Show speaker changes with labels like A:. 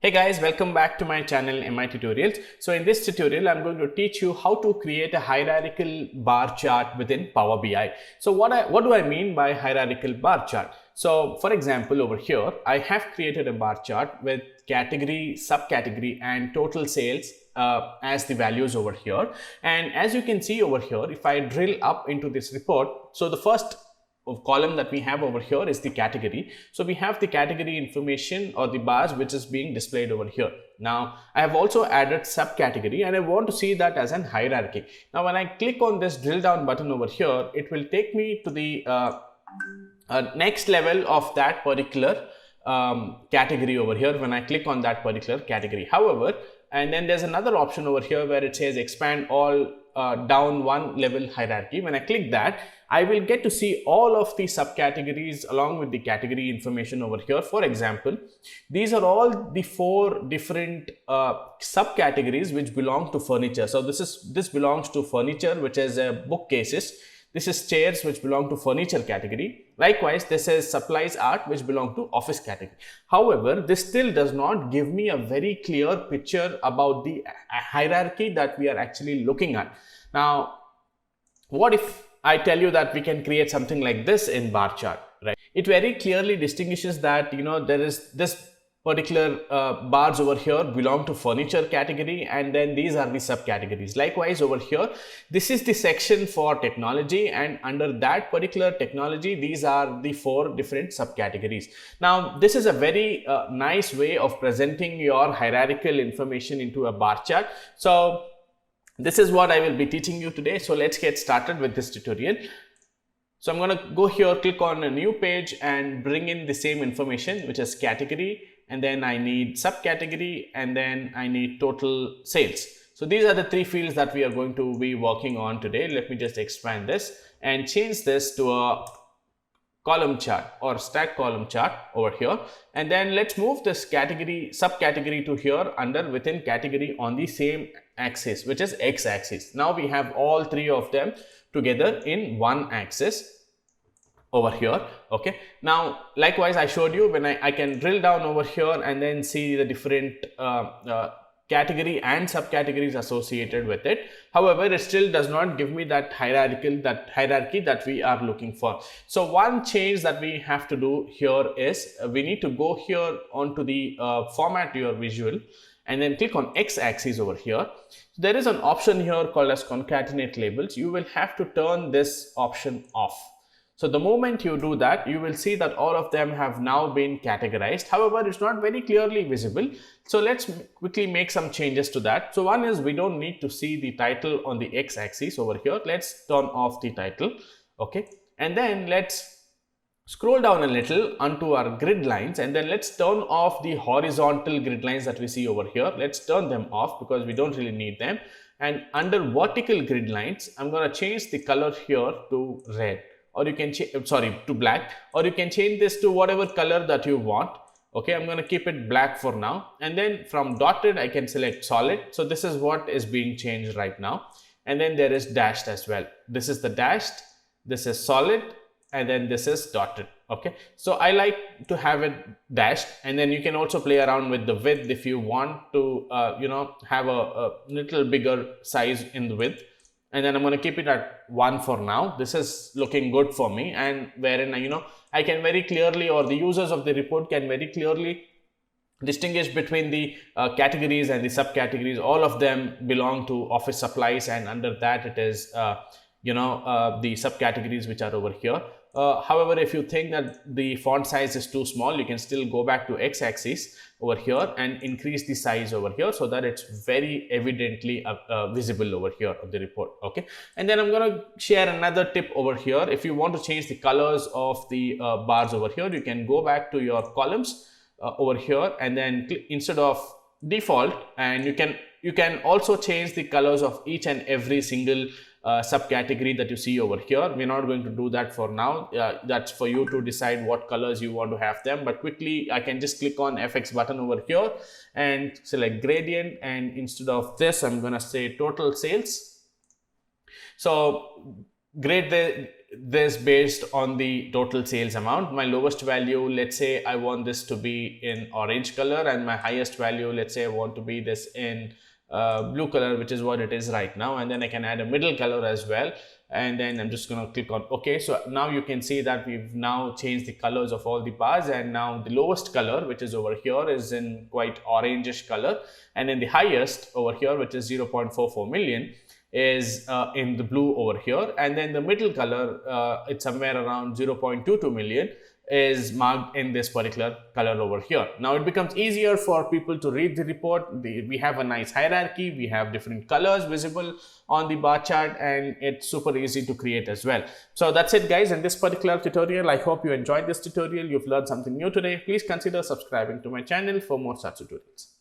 A: Hey guys, welcome back to my channel MiTutorials. So in this tutorial, I'm going to teach you how to create a hierarchical bar chart within Power BI. So what do I mean by hierarchical bar chart? So for example, over here, I have created a bar chart with category, subcategory and total sales as the values over here. And as you can see over here, if I drill up into this report, so the first column that we have over here is the category. So we have the category information or the bars which is being displayed over here. Now I have also added subcategory and I want to see that as an hierarchy. Now when I click on this drill down button over here, it will take me to the next level of that particular category over here when I click on that particular category. However, and then there's another option over here where it says expand all down one level hierarchy. When I click that, I will get to see all of the subcategories along with the category information over here. For example, these are all the 4 different subcategories which belong to furniture. So this belongs to furniture, which is bookcases. This is chairs, which belong to furniture category. Likewise, this is supplies art, which belong to office category. However, this still does not give me a very clear picture about the hierarchy that we are actually looking at. Now, what if I tell you that we can create something like this in bar chart, right? It very clearly distinguishes that, there is this particular bars over here belong to furniture category, and then these are the subcategories. Likewise, over here, this is the section for technology, and under that particular technology, these are the 4 different subcategories. Now, this is a very nice way of presenting your hierarchical information into a bar chart. So this is what I will be teaching you today. So let's get started with this tutorial. So I'm going to go here, click on a new page and bring in the same information, which is category, and then I need subcategory, and then I need total sales. So these are the 3 fields that we are going to be working on today. Let me just expand this and change this to a column chart or stack column chart over here. And then let's move this category, subcategory to here under within category on the same axis, which is X axis. Now we have all 3 of them together in one axis over here. Okay, now likewise I showed you when I can drill down over here and then see the different category and subcategories associated with it. However, it still does not give me that hierarchy that we are looking for. So one change that we have to do here is we need to go here onto the format your visual and then click on X axis over here. There is an option here called as concatenate labels. You will have to turn this option off. So the moment you do that, you will see that all of them have now been categorized. However, it's not very clearly visible. So let's quickly make some changes to that. So one is we don't need to see the title on the X axis over here. Let's turn off the title. Okay. And then let's scroll down a little onto our grid lines, and then let's turn off the horizontal grid lines that we see over here. Let's turn them off because we don't really need them. And under vertical grid lines, I'm going to change the color here to red, or you can to black, or you can change this to whatever color that you want. Okay, I'm going to keep it black for now. And then from dotted, I can select solid. So this is what is being changed right now. And then there is dashed as well. This is the dashed, this is solid, and then this is dotted. Okay, so I like to have it dashed, and then you can also play around with the width if you want to have a little bigger size in the width. And then I'm going to keep it at 1 for now. This is looking good for me, and wherein I can very clearly, or the users of the report can very clearly distinguish between the categories and the subcategories. All of them belong to office supplies, and under that it is the subcategories which are over here. However, if you think that the font size is too small, you can still go back to X axis over here and increase the size over here so that it's very evidently visible over here of the report. Okay, and then I'm going to share another tip over here. If you want to change the colors of the bars over here, you can go back to your columns over here, and then instead of default, and you can also change the colors of each and every single subcategory that you see over here. We're not going to do that for now. That's for you to decide what colors you want to have them. But quickly, I can just click on FX button over here and select gradient. And instead of this, I'm going to say total sales. So this based on the total sales amount. My lowest value, let's say I want this to be in orange color, and my highest value, let's say I want to be this in blue color, which is what it is right now. And then I can add a middle color as well, and then I'm just going to click on OK. So now you can see that we've now changed the colors of all the bars, and now the lowest color, which is over here, is in quite orangish color, and then the highest over here, which is 0.44 million, is in the blue over here, and then the middle color, it's somewhere around 0.22 million, is marked in this particular color over here. Now it becomes easier for people to read the report. We have a nice hierarchy, we have different colors visible on the bar chart, and it's super easy to create as well. So that's it guys, in this particular tutorial. I hope you enjoyed this tutorial, you've learned something new today. Please consider subscribing to my channel for more such tutorials.